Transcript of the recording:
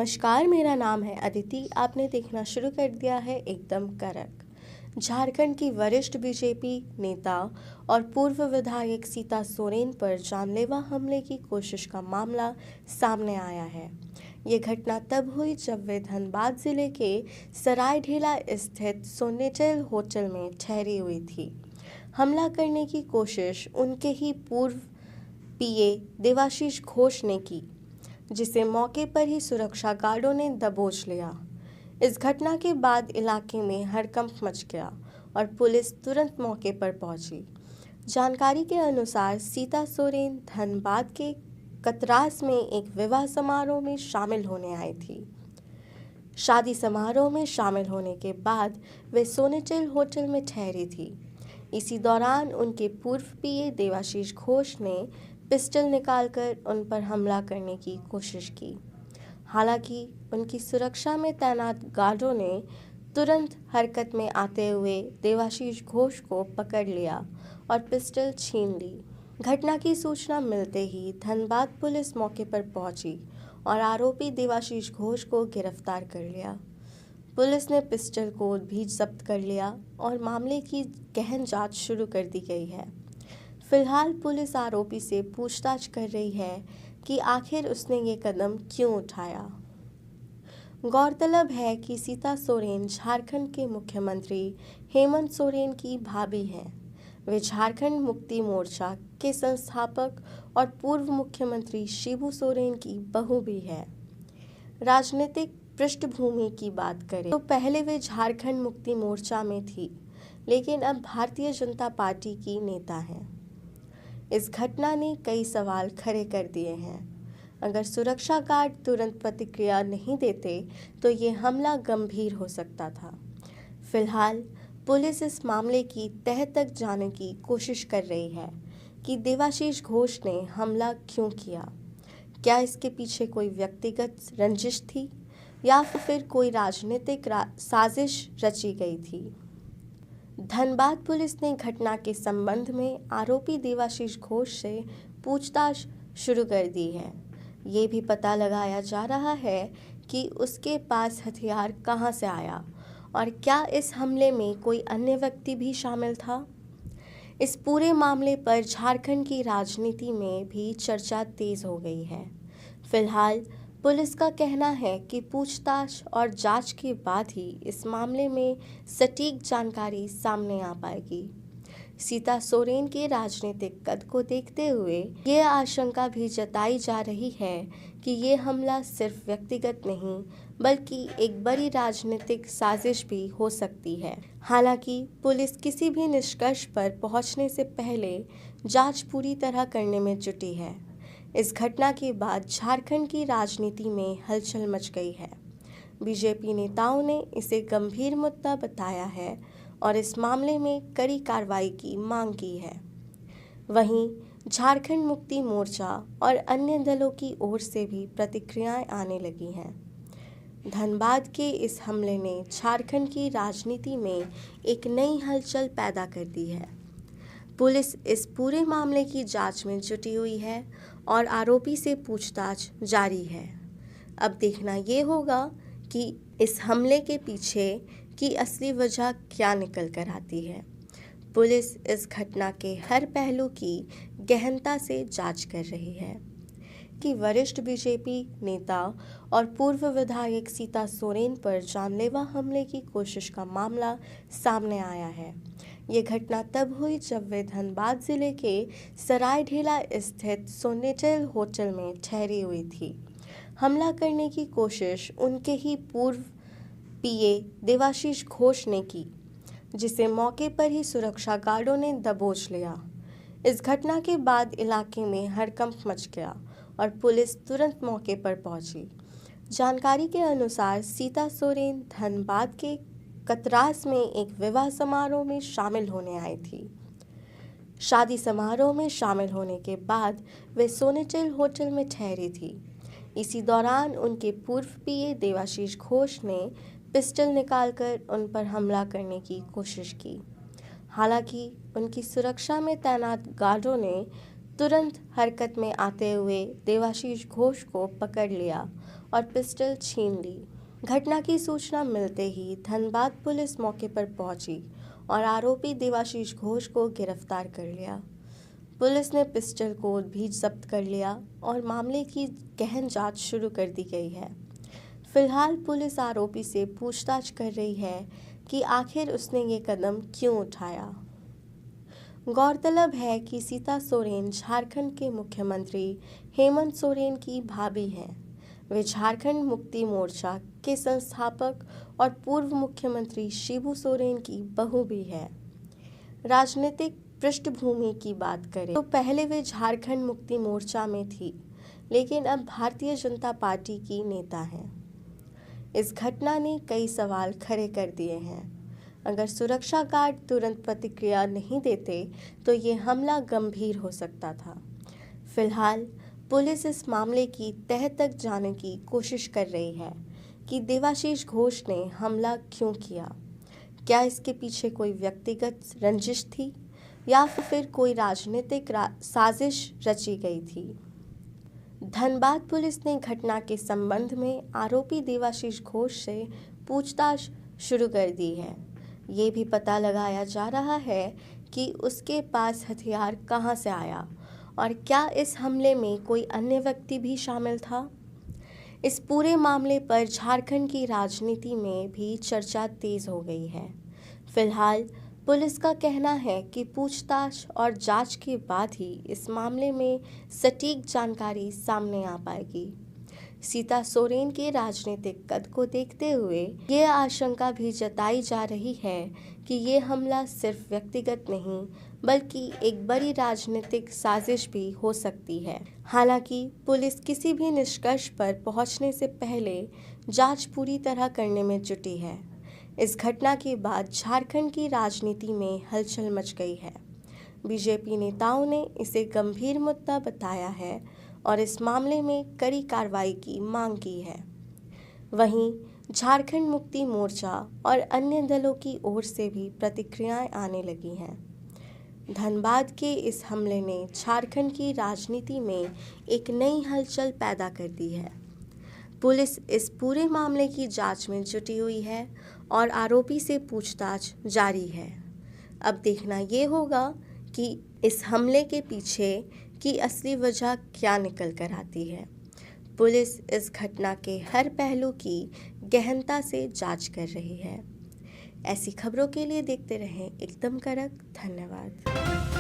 नमस्कार, मेरा नाम है अदिति। आपने देखना शुरू कर दिया है एकदम कड़क। झारखंड की वरिष्ठ बीजेपी नेता और पूर्व विधायक सीता सोरेन पर जानलेवा हमले की कोशिश का मामला सामने आया है। ये घटना तब हुई जब वे धनबाद जिले के सरायढेला स्थित सोनेटेल होटल में ठहरी हुई थी। हमला करने की कोशिश उनके ही पूर्व पीए देवाशीष घोष ने की, जिसे मौके पर ही सुरक्षा गार्डों ने दबोच लिया। इस घटना के बाद इलाके में हड़कंप मच गया और पुलिस तुरंत मौके पर पहुंची। जानकारी के अनुसार सीता सोरेन धनबाद के कतरास में एक विवाह समारोह में शामिल होने आई थी। शादी समारोह में शामिल होने के बाद वे सोनेटेल होटल में ठहरी थी। इसी दौरान उनके पूर्व पीए देवाशीष घोष ने पिस्टल निकालकर उन पर हमला करने की कोशिश की। हालांकि उनकी सुरक्षा में तैनात गार्डों ने तुरंत हरकत में आते हुए देवाशीष घोष को पकड़ लिया और पिस्टल छीन ली। घटना की सूचना मिलते ही धनबाद पुलिस मौके पर पहुंची और आरोपी देवाशीष घोष को गिरफ्तार कर लिया। पुलिस ने पिस्टल को भी जब्त कर लिया और मामले की गहन जांच शुरू कर दी गई है। फिलहाल पुलिस आरोपी से पूछताछ कर रही है कि आखिर उसने ये कदम क्यों उठाया। गौरतलब है कि सीता सोरेन झारखंड के मुख्यमंत्री हेमंत सोरेन की भाभी हैं। वे झारखंड मुक्ति मोर्चा के संस्थापक और पूर्व मुख्यमंत्री शिबू सोरेन की बहू भी है। राजनीतिक पृष्ठभूमि की बात करें तो पहले वे झारखंड मुक्ति मोर्चा में थी, लेकिन अब भारतीय जनता पार्टी की नेता हैं। इस घटना ने कई सवाल खड़े कर दिए हैं। अगर सुरक्षा गार्ड तुरंत प्रतिक्रिया नहीं देते तो ये हमला गंभीर हो सकता था। फिलहाल पुलिस इस मामले की तह तक जाने की कोशिश कर रही है कि देवाशीष घोष ने हमला क्यों किया। क्या इसके पीछे कोई व्यक्तिगत रंजिश थी या फिर कोई राजनीतिक साजिश रची गई थी। धनबाद पुलिस ने घटना के संबंध में आरोपी देवाशीष घोष से पूछताछ शुरू कर दी है। ये भी पता लगाया जा रहा है कि उसके पास हथियार कहां से आया और क्या इस हमले में कोई अन्य व्यक्ति भी शामिल था। इस पूरे मामले पर झारखंड की राजनीति में भी चर्चा तेज हो गई है। फिलहाल पुलिस का कहना है कि पूछताछ और जांच के बाद ही इस मामले में सटीक जानकारी सामने आ पाएगी। सीता सोरेन के राजनीतिक कद को देखते हुए ये आशंका भी जताई जा रही है कि ये हमला सिर्फ व्यक्तिगत नहीं बल्कि एक बड़ी राजनीतिक साजिश भी हो सकती है। हालांकि पुलिस किसी भी निष्कर्ष पर पहुंचने से पहले जांच पूरी तरह करने में जुटी है। इस घटना के बाद झारखंड की राजनीति में हलचल मच गई है। बीजेपी नेताओं ने इसे गंभीर मुद्दा बताया है और इस मामले में कड़ी कार्रवाई की मांग की है। वहीं झारखंड मुक्ति मोर्चा और अन्य दलों की ओर से भी प्रतिक्रियाएं आने लगी हैं। धनबाद के इस हमले ने झारखंड की राजनीति में एक नई हलचल पैदा कर दी है। पुलिस इस पूरे मामले की जांच में जुटी हुई है और आरोपी से पूछताछ जारी है। अब देखना ये होगा कि इस हमले के पीछे की असली वजह क्या निकल कर आती है। पुलिस इस घटना के हर पहलू की गहनता से जांच कर रही है कि वरिष्ठ बीजेपी नेता और पूर्व विधायक सीता सोरेन पर जानलेवा हमले की कोशिश का मामला सामने आया है। ये घटना तब हुई जब वे धनबाद जिले के सरायढेला स्थित सोनेटेल होटल में ठहरी हुई थी। हमला करने की कोशिश उनके ही पूर्व पीए देवाशीष घोष ने की, जिसे मौके पर ही सुरक्षा गार्डों ने दबोच लिया। इस घटना के बाद इलाके में हड़कंप मच गया और पुलिस तुरंत मौके पर पहुंची। जानकारी के अनुसार सीता सोरेन धनबाद के कतरास में एक विवाह समारोह में शामिल होने आई थी। शादी समारोह में शामिल होने के बाद वे सोनेटेल होटल में ठहरी थी। इसी दौरान उनके पूर्व पीए देवाशीष घोष ने पिस्टल निकालकर उन पर हमला करने की कोशिश की। हालांकि उनकी सुरक्षा में तैनात गार्डों ने तुरंत हरकत में आते हुए देवाशीष घोष को पकड़ लिया और पिस्टल छीन ली। घटना की सूचना मिलते ही धनबाद पुलिस मौके पर पहुंची और आरोपी देवाशीष घोष को गिरफ्तार कर लिया। पुलिस ने पिस्टल को भी जब्त कर लिया और मामले की गहन जांच शुरू कर दी गई है। फिलहाल पुलिस आरोपी से पूछताछ कर रही है कि आखिर उसने ये कदम क्यों उठाया। गौरतलब है कि सीता सोरेन झारखंड के मुख्यमंत्री हेमंत सोरेन की भाभी हैं। वे झारखंड मुक्ति मोर्चा के संस्थापक और पूर्व मुख्यमंत्री शिबू सोरेन की बहू भी है। राजनीतिक पृष्ठभूमि की बात करें तो पहले वे झारखंड मुक्ति मोर्चा में थी, लेकिन अब भारतीय जनता पार्टी की नेता हैं। इस घटना ने कई सवाल खड़े कर दिए हैं। अगर सुरक्षा गार्ड तुरंत प्रतिक्रिया नहीं देते तो ये हमला गंभीर हो सकता था। फिलहाल पुलिस इस मामले की तह तक जाने की कोशिश कर रही है कि देवाशीष घोष ने हमला क्यों किया। क्या इसके पीछे कोई व्यक्तिगत रंजिश थी या फिर कोई राजनीतिक साजिश रची गई थी। धनबाद पुलिस ने घटना के संबंध में आरोपी देवाशीष घोष से पूछताछ शुरू कर दी है। ये भी पता लगाया जा रहा है कि उसके पास हथियार कहां से आया और क्या इस हमले में कोई अन्य व्यक्ति भी शामिल था। इस पूरे मामले पर झारखंड की राजनीति में भी चर्चा तेज हो गई है। फिलहाल पुलिस का कहना है कि पूछताछ और जांच के बाद ही इस मामले में सटीक जानकारी सामने आ पाएगी। सीता सोरेन के राजनीतिक कद को देखते हुए ये आशंका भी जताई जा रही है कि ये हमला सिर्फ व्यक्तिगत नहीं बल्कि एक बड़ी राजनीतिक साजिश भी हो सकती है। हालांकि पुलिस किसी भी निष्कर्ष पर पहुंचने से पहले जांच पूरी तरह करने में जुटी है। इस घटना के बाद झारखंड की राजनीति में हलचल मच गई है। बीजेपी नेताओं ने इसे गंभीर मुद्दा बताया है और इस मामले में कड़ी कार्रवाई की मांग की है। वहीं झारखंड मुक्ति मोर्चा और अन्य दलों की ओर से भी प्रतिक्रियाएं आने लगी हैं। धनबाद के इस हमले ने झारखंड की राजनीति में एक नई हलचल पैदा कर दी है। पुलिस इस पूरे मामले की जांच में जुटी हुई है और आरोपी से पूछताछ जारी है। अब देखना ये होगा कि इस हमले के पीछे की असली वजह क्या निकल कर आती है। पुलिस इस घटना के हर पहलू की गहनता से जांच कर रही है। ऐसी खबरों के लिए देखते रहें एकदम कड़क। धन्यवाद।